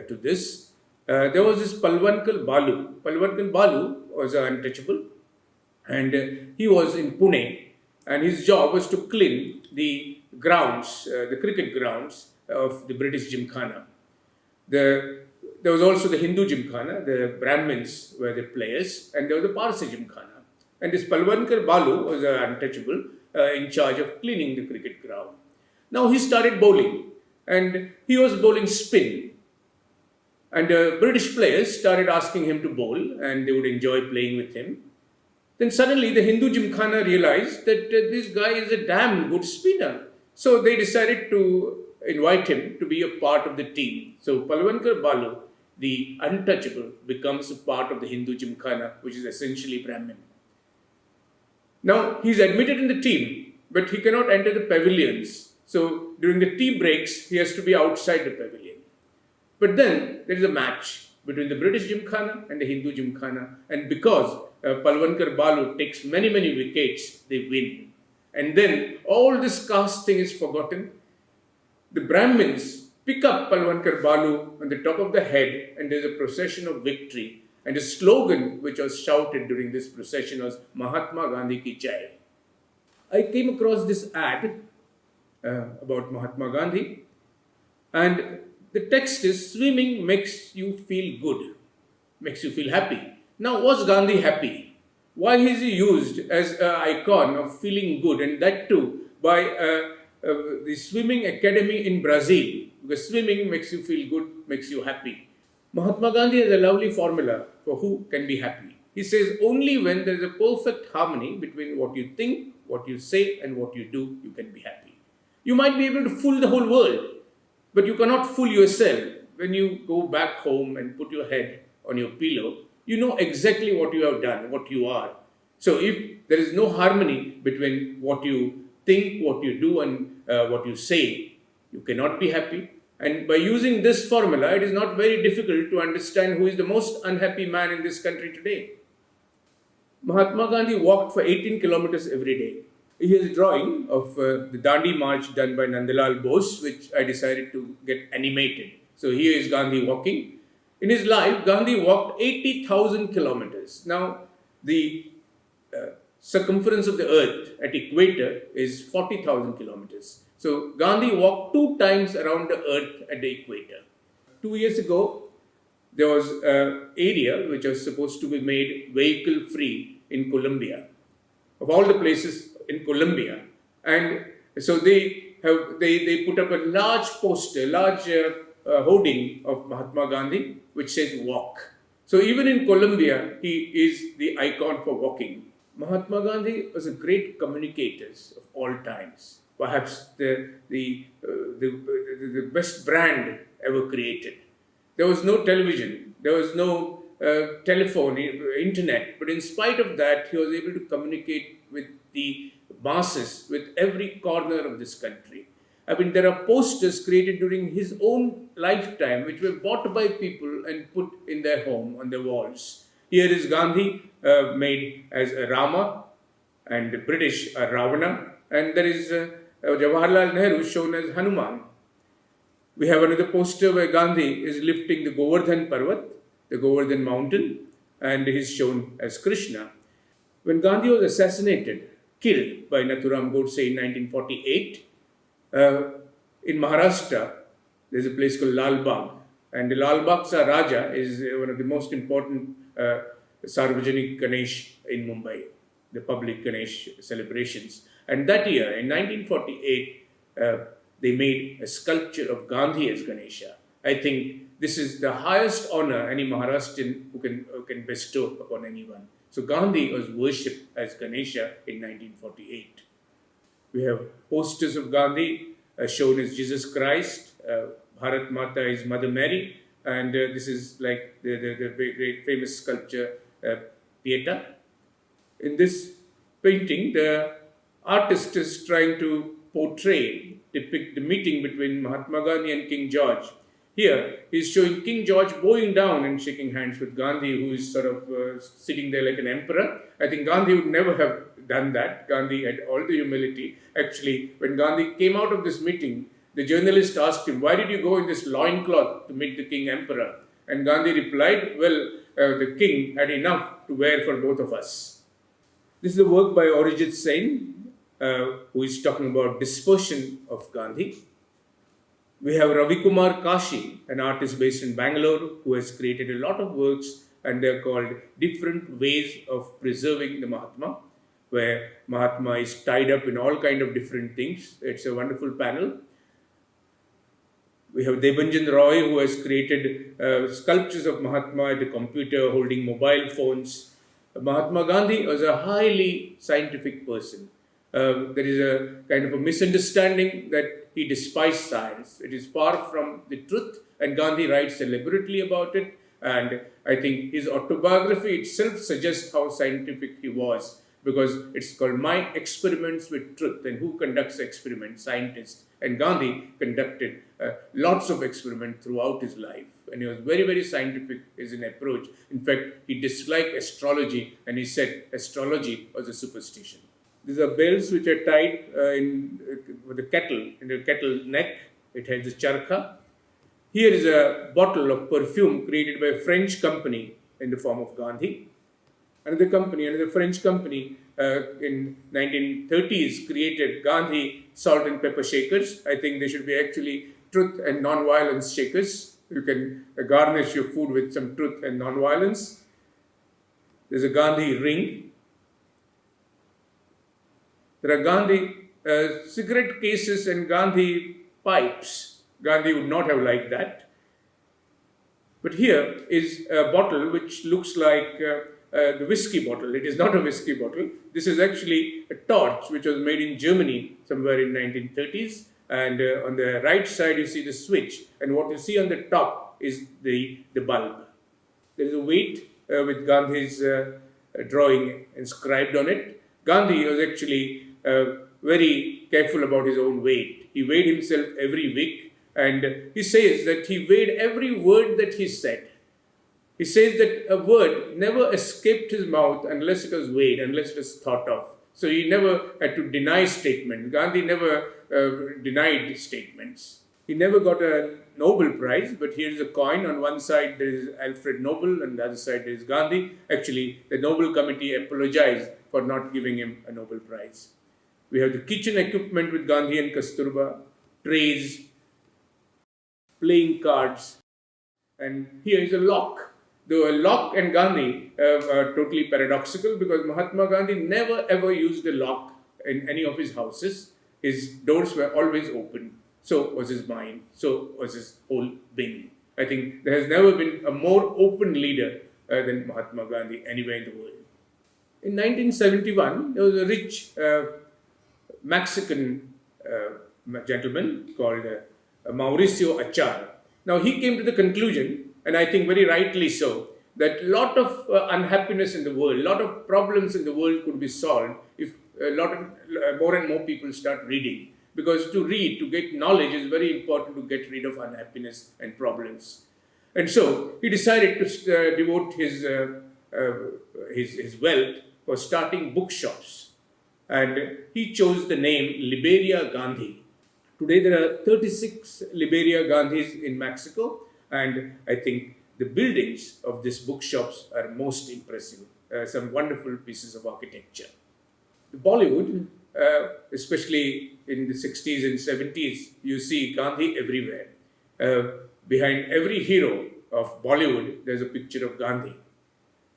B: to this. There was this Palwankal Balu. Palwankal Balu was an untouchable, and he was in Pune, and his job was to clean the grounds, the cricket grounds of the British Gymkhana. There was also the Hindu Gymkhana, the Brahmins were the players, and there was the Parsi Gymkhana. And this Palwankar Balu was an untouchable in charge of cleaning the cricket ground. Now he started bowling, and he was bowling spin. And British players started asking him to bowl, and they would enjoy playing with him. Then suddenly the Hindu Gymkhana realized that this guy is a damn good spinner. So they decided to invite him to be a part of the team. So Palwankar Balu, the untouchable, becomes a part of the Hindu Gymkhana, which is essentially Brahmin. Now, he's admitted in the team, but he cannot enter the pavilions. So, during the tea breaks, he has to be outside the pavilion. But then, there is a match between the British Gymkhana and the Hindu Gymkhana. And because Palwankar Balu takes many, many wickets, they win. And then, all this caste thing is forgotten. The Brahmins pick up Palwankar Balu on the top of the head, and there's a procession of victory. And the slogan which was shouted during this procession was Mahatma Gandhi ki jai. I came across this ad about Mahatma Gandhi, and the text is swimming makes you feel good, makes you feel happy. Now, was Gandhi happy? Why is he used as an icon of feeling good, and that too by the swimming academy in Brazil? Because swimming makes you feel good, makes you happy. Mahatma Gandhi has a lovely formula for who can be happy. He says only when there is a perfect harmony between what you think, what you say, and what you do, you can be happy. You might be able to fool the whole world, but you cannot fool yourself. When you go back home and put your head on your pillow, you know exactly what you have done, what you are. So if there is no harmony between what you think, what you do, and what you say, you cannot be happy. And by using this formula, it is not very difficult to understand who is the most unhappy man in this country today. Mahatma Gandhi walked for 18 kilometers every day. He has a drawing of the Dandi March done by Nandalal Bose, which I decided to get animated. So here is Gandhi walking. In his life, Gandhi walked 80,000 kilometers. Now, the circumference of the earth at equator is 40,000 kilometers. So Gandhi walked 2 times around the earth at the equator. 2 years ago, there was an area which was supposed to be made vehicle free in Colombia, of all the places in Colombia. And so they put up a large poster, large hoarding of Mahatma Gandhi, which says walk. So even in Colombia, he is the icon for walking. Mahatma Gandhi was a great communicator of all times. Perhaps the best brand ever created. There was no television, there was no telephone, internet, but in spite of that, he was able to communicate with the masses, with every corner of this country. I mean, there are posters created during his own lifetime, which were bought by people and put in their home on their walls. Here is Gandhi made as a Rama, and the British are Ravana, and there is Jawaharlal Nehru shown as Hanuman. We have another poster where Gandhi is lifting the Govardhan Parvat, the Govardhan mountain, and he is shown as Krishna. When Gandhi was assassinated, killed by Nathuram Godse in 1948, in Maharashtra, there is a place called Lal Bagh, and the Lal Bagh Sa Raja is one of the most important Sarvajanik Ganesh in Mumbai, the public Ganesh celebrations. And that year, in 1948, they made a sculpture of Gandhi as Ganesha. I think this is the highest honor any Maharashtrian who can bestow upon anyone. So Gandhi was worshipped as Ganesha in 1948. We have posters of Gandhi shown as Jesus Christ. Bharat Mata is Mother Mary. And this is like the great famous sculpture, Pieta. In this painting, the artist is trying to depict the meeting between Mahatma Gandhi and King George. Here, he is showing King George bowing down and shaking hands with Gandhi, who is sort of sitting there like an emperor. I think Gandhi would never have done that. Gandhi had all the humility. Actually, when Gandhi came out of this meeting, the journalist asked him, "Why did you go in this loincloth to meet the king emperor?" And Gandhi replied, "Well, the king had enough to wear for both of us." This is a work by Arijit Sen, who is talking about dispersion of Gandhi. We have Ravi Kumar Kashi, an artist based in Bangalore, who has created a lot of works, and they're called Different Ways of Preserving the Mahatma, where Mahatma is tied up in all kind of different things. It's a wonderful panel. We have Debanjan Roy, who has created sculptures of Mahatma at the computer holding mobile phones. Mahatma Gandhi was a highly scientific person. There is a kind of a misunderstanding that he despised science. It is far from the truth, and Gandhi writes deliberately about it. And I think his autobiography itself suggests how scientific he was, because it's called My Experiments with Truth. And who conducts experiments? Scientists. And Gandhi conducted lots of experiments throughout his life. And he was very, very scientific in his approach. In fact, he disliked astrology, and he said astrology was a superstition. These are bells which are tied with the kettle, in the kettle neck. It has a charkha. Here is a bottle of perfume created by a French company in the form of Gandhi. Another French company in 1930s created Gandhi salt and pepper shakers. I think they should be actually truth and non-violence shakers. You can garnish your food with some truth and non-violence. There's a Gandhi ring. There are Gandhi cigarette cases and Gandhi pipes. Gandhi would not have liked that. But here is a bottle which looks like the whiskey bottle. It is not a whiskey bottle. This is actually a torch which was made in Germany somewhere in 1930s. And on the right side you see the switch. And what you see on the top is the bulb. There is a weight with Gandhi's drawing inscribed on it. Gandhi was actually very careful about his own weight. He weighed himself every week, and he says that he weighed every word that he said. He says that a word never escaped his mouth unless it was weighed, unless it was thought of. So he never had to deny statements. Gandhi never denied statements. He never got a Nobel Prize, but here is a coin. On one side there is Alfred Nobel, and the other side there is Gandhi. Actually, the Nobel Committee apologized for not giving him a Nobel Prize. We have the kitchen equipment with Gandhi and Kasturba, trays, playing cards, and here is a lock. Though a lock and Gandhi are totally paradoxical, because Mahatma Gandhi never ever used a lock in any of his houses. His doors were always open. So was his mind, so was his whole being. I think there has never been a more open leader than Mahatma Gandhi anywhere in the world. In 1971, there was a rich Mexican gentleman called Mauricio Achar. Now he came to the conclusion, and I think very rightly so, that a lot of unhappiness in the world, a lot of problems in the world could be solved if more and more people start reading. Because to read, to get knowledge, is very important to get rid of unhappiness and problems. And so he decided to devote his wealth for starting bookshops. And he chose the name Liberia Gandhi. Today there are 36 Liberia Gandhis in Mexico, and I think the buildings of these bookshops are most impressive. Some wonderful pieces of architecture. Bollywood, especially in the 60s and 70s, you see Gandhi everywhere. Behind every hero of Bollywood, there's a picture of Gandhi.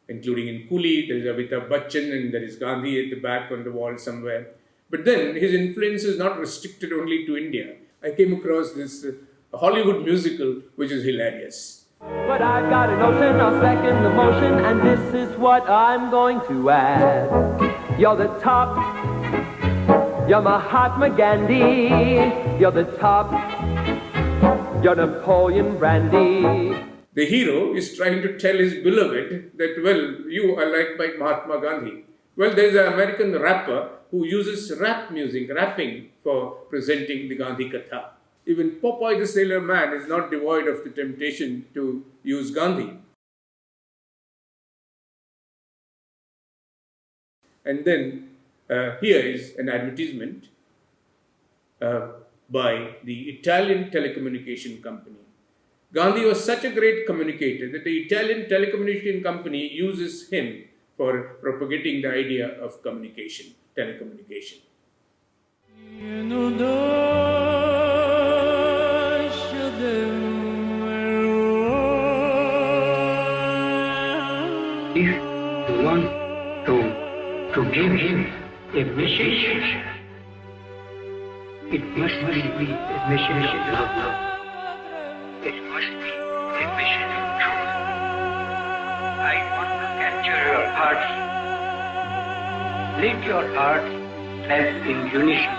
B: Including in Coolie, there is Amitabh Bachchan, and there is Gandhi at the back on the wall somewhere. But then his influence is not restricted only to India. I came across this Hollywood musical, which is hilarious.
H: But I've got a notion, I'll second the motion, and this is what I'm going to add. You're the top, you're Mahatma Gandhi, you're the top, you're Napoleon Brandy.
B: The hero is trying to tell his beloved that, well, you are like Mahatma Gandhi. Well, there's an American rapper who uses rap music, rapping, for presenting the Gandhi Katha. Even Popeye the Sailor Man is not devoid of the temptation to use Gandhi. And then here is an advertisement by the Italian telecommunication company. Gandhi was such a great communicator that the Italian telecommunication company uses him for propagating the idea of communication, telecommunication.
I: If you want to give him a message, it must be a message of love. It must be a message of truth. I want to get capture your hearts. Let your hearts clap in unison.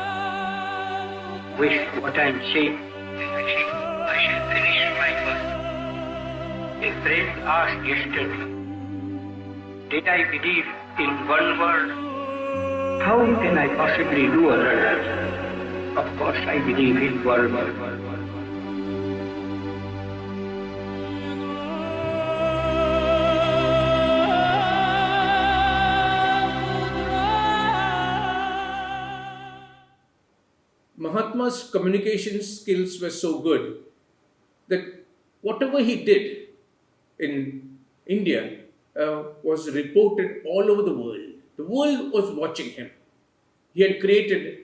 I: With what I am saying, I shall finish my work. A friend asked yesterday, did I believe in one word? How can I possibly do other? Of course I believe in one word.
B: Mahatma's communication skills were so good that whatever he did in India was reported all over the world. The world was watching him. He had created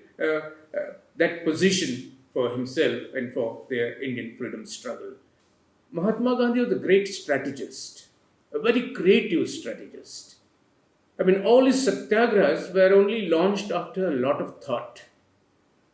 B: that position for himself and for the Indian freedom struggle. Mahatma Gandhi was a great strategist, a very creative strategist. I mean, all his satyagrahas were only launched after a lot of thought.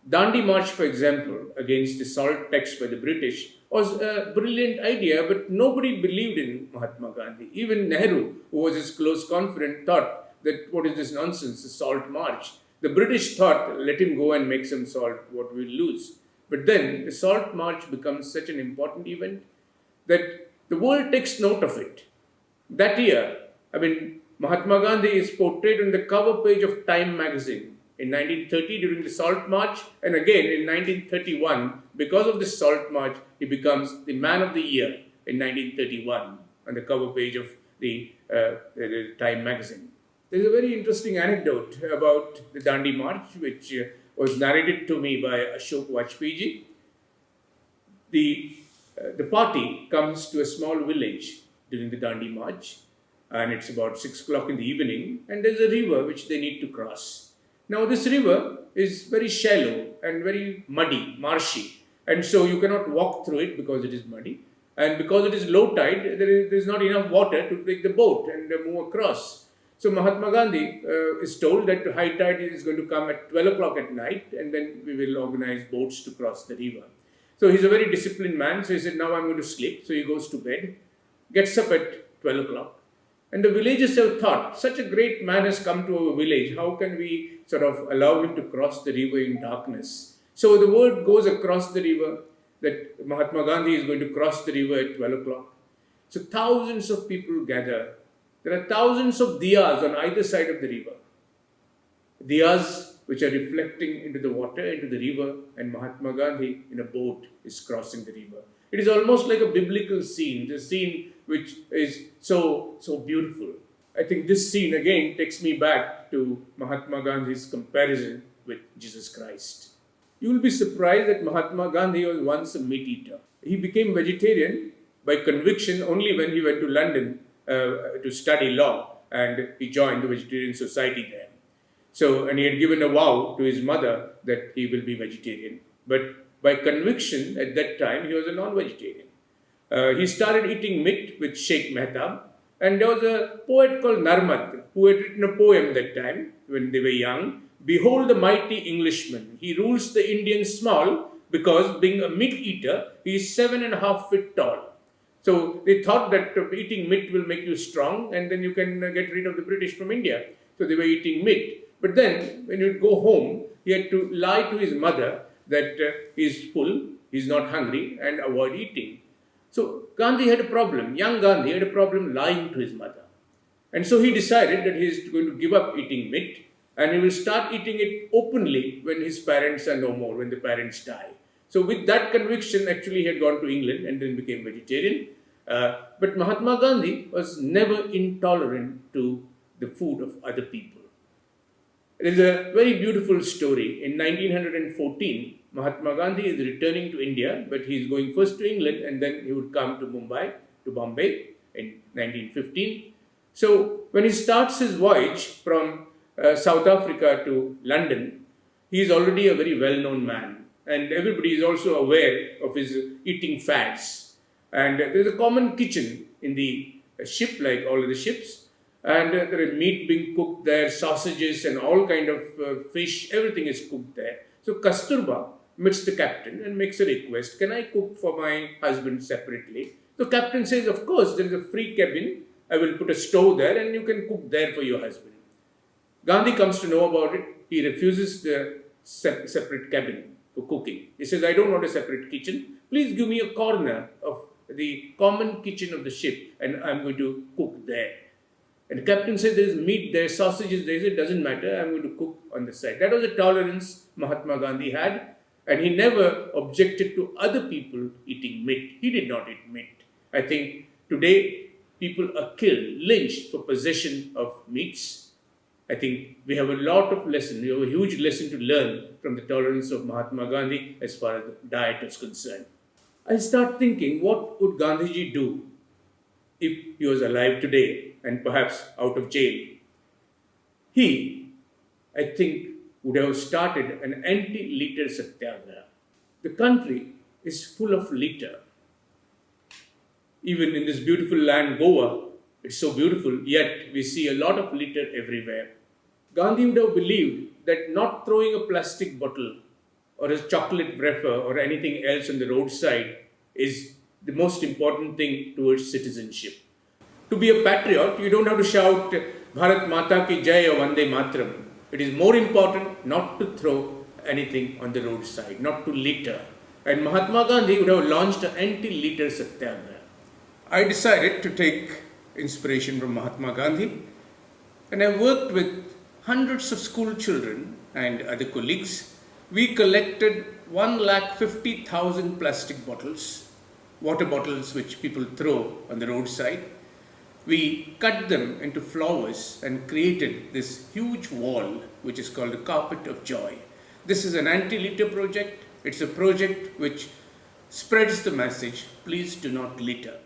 B: Dandi March, for example, against the salt tax by the British was a brilliant idea, but nobody believed in Mahatma Gandhi. Even Nehru, who was his close confidant, thought that what is this nonsense, the salt march? The British thought, let him go and make some salt, what we'll lose. But then the salt march becomes such an important event that the world takes note of it. That year, I mean, Mahatma Gandhi is portrayed on the cover page of Time magazine in 1930 during the Salt March, and again in 1931, because of the Salt March, he becomes the Man of the Year in 1931 on the cover page of the Time magazine. There's a very interesting anecdote about the Dandi March, which was narrated to me by Ashok Vajpayee. The party comes to a small village during the Dandi March, and it's about 6 o'clock in the evening, and there's a river which they need to cross. Now this river is very shallow and very muddy, marshy, and so you cannot walk through it because it is muddy, and because it is low tide, there is not enough water to take the boat and move across. So Mahatma Gandhi is told that high tide is going to come at 12 o'clock at night, and then we will organize boats to cross the river. So he's a very disciplined man, so he said, now I'm going to sleep. So he goes to bed, gets up at 12 o'clock. And the villagers have thought, such a great man has come to our village, how can we sort of allow him to cross the river in darkness? So the word goes across the river that Mahatma Gandhi is going to cross the river at 12 o'clock. So thousands of people gather. There are thousands of diyas on either side of the river. Diyas which are reflecting into the water, into the river, and Mahatma Gandhi in a boat is crossing the river. It is almost like a biblical scene, the scene which is so beautiful. I think this scene again takes me back to Mahatma Gandhi's comparison with Jesus Christ. You will be surprised that Mahatma Gandhi was once a meat eater. He became vegetarian by conviction only when he went to London to study law, and he joined the Vegetarian Society there. So, and he had given a vow to his mother that he will be vegetarian. But by conviction at that time, he was a non-vegetarian. He started eating meat with Sheikh Mehtab, and there was a poet called Narmad who had written a poem that time when they were young. Behold the mighty Englishman, he rules the Indians small because being a meat eater, he is 7.5 feet tall. So they thought that eating meat will make you strong and then you can get rid of the British from India. So they were eating meat. But then when he'd go home, he had to lie to his mother that he's full, he's not hungry, and avoid eating. So Gandhi had a problem, young Gandhi had a problem lying to his mother. And so he decided that he's going to give up eating meat and he will start eating it openly when his parents are no more, when the parents die. So with that conviction, actually he had gone to England and then became vegetarian. But Mahatma Gandhi was never intolerant to the food of other people. There is a very beautiful story. In 1914, Mahatma Gandhi is returning to India, but he is going first to England and then he would come to Mumbai, to Bombay in 1915. So when he starts his voyage from South Africa to London, he is already a very well-known man. And everybody is also aware of his eating fads. And there is a common kitchen in the ship, like all of the ships. And there is meat being cooked there, sausages and all kind of fish, everything is cooked there. So Kasturba meets the captain and makes a request, can I cook for my husband separately? The captain says, of course, there is a free cabin I will put a stove there and you can cook there for your husband. Gandhi comes to know about it. He refuses the separate cabin for cooking. He says, I don't want a separate kitchen. Please give me a corner of the common kitchen of the ship and I'm going to cook there. And the captain said, there is meat there, sausages there. He said, it doesn't matter, I'm going to cook on the side. That was the tolerance Mahatma Gandhi had. And he never objected to other people eating meat. He did not eat meat. I think today people are killed, lynched for possession of meats. I think we have a lot of lesson, we have a huge lesson to learn from the tolerance of Mahatma Gandhi as far as the diet is concerned. I start thinking, what would Gandhiji do if he was alive today and perhaps out of jail? He, I think, would have started an anti-litter satyagraha. The country is full of litter. Even in this beautiful land, Goa, it's so beautiful, yet we see a lot of litter everywhere. Gandhi would have believed that not throwing a plastic bottle or a chocolate wrapper or anything else on the roadside is the most important thing towards citizenship. To be a patriot, you don't have to shout Bharat Mata ki Jai or Vande Matram. It is more important not to throw anything on the roadside, not to litter. And Mahatma Gandhi would have launched an anti-litter satyagraha. I decided to take inspiration from Mahatma Gandhi, and I worked with hundreds of school children and other colleagues. We collected 150,000 plastic bottles, water bottles which people throw on the roadside. We cut them into flowers and created this huge wall which is called the Carpet of Joy. This is an anti-litter project. It's a project which spreads the message, please do not litter.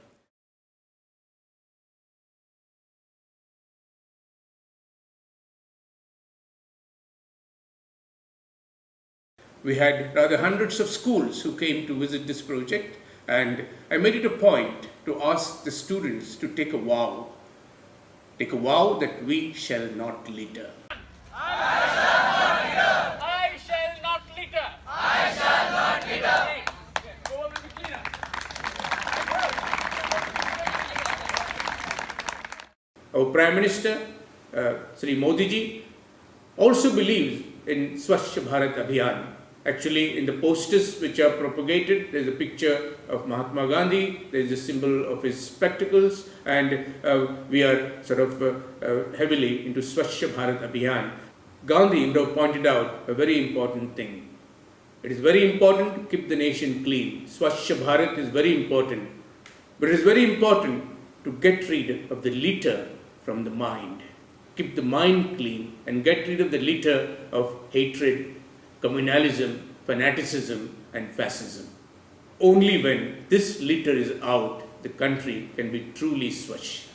B: We had rather hundreds of schools who came to visit this project, and I made it a point to ask the students to take a vow. Take a vow that we shall not litter.
J: I shall not litter. I shall not litter. I shall not litter. Goa will be cleaner.
B: Our Prime Minister, Sri Modi ji, also believes in Swachh Bharat Abhiyan. Actually, in the posters which are propagated, there is a picture of Mahatma Gandhi, there is a symbol of his spectacles, and we are sort of heavily into Swachh Bharat Abhiyan. Gandhi would have pointed out a very important thing. It is very important to keep the nation clean. Swachh Bharat is very important. But it is very important to get rid of the litter from the mind. Keep the mind clean and get rid of the litter of hatred, communalism, fanaticism, and fascism. Only when this litter is out, the country can be truly Swachh.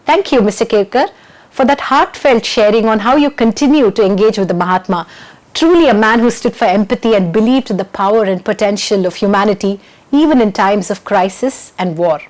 A: Thank you, Mr. Kerkar, for that heartfelt sharing on how you continue to engage with the Mahatma. Truly a man who stood for empathy and believed in the power and potential of humanity, even in times of crisis and war.